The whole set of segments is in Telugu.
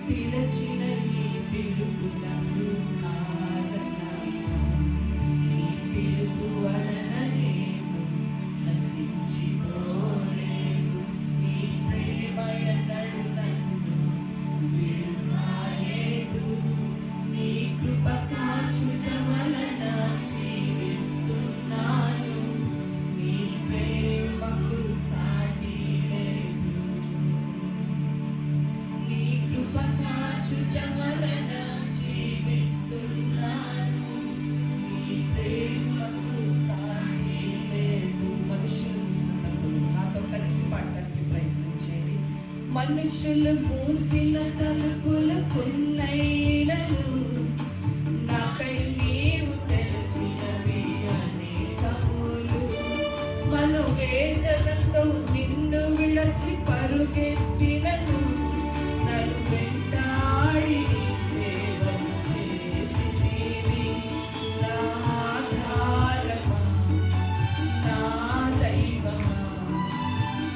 పిలచిన నీ పిలుపునకు కారణము, నీ పిలుపు వలన నేను నశించిపోలేదు. నీ ప్రేమ ఎన్నడు నన్ను విడువలేదు. నీ కృప కాచుట వలన జీవిస్తున్నాను. నీ ప్రేమకు సాటి లేదు. నీ కృప కాచుట వలన జీవిస్తున్నాను. నీ ప్రేమకు సాటి లేదు. మనుషులు నాతో కలిసి పాడటానికి ప్రయత్నించేది. మనుషులు మూసిన తలుపులకున్నైనను నాకై నీవు తెరచినవి అనేకములు. మనోవేదనతో నిన్ను విడచి పరుగెత్తినను, నన్ను వెంటాడి నీ సేవను చేసితివి. నా ఆధారమా, నా దైవమా,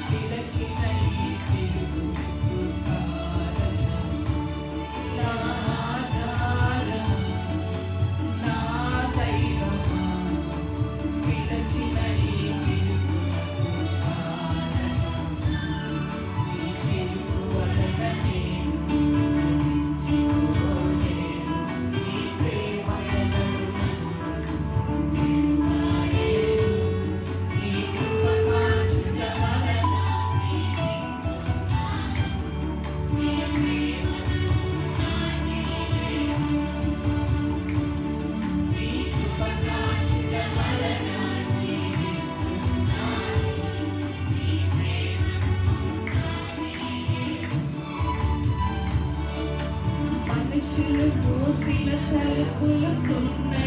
పిలచిన ఈ పిలుపునకు కారణము. నా ఆధారమా, నా దైవమా, పిలచిన ఈ పిలుపునకు కారణము. నీ పిలుపు వలన నేను నశించిపోలేదు. నీ ప్రేమ ఎన్నడు నన్ను విడువలేదు. నీ కృప కాచుట వలన జీవిస్తున్నాను. నీ ప్రేమకు సాటి లేదు. నీ కృప కాచుట వలన జీవిస్తున్నాను. నీ ప్రేమకు సాటి లేదు. మనుషులు మూసిన తలుపులకున్నైనను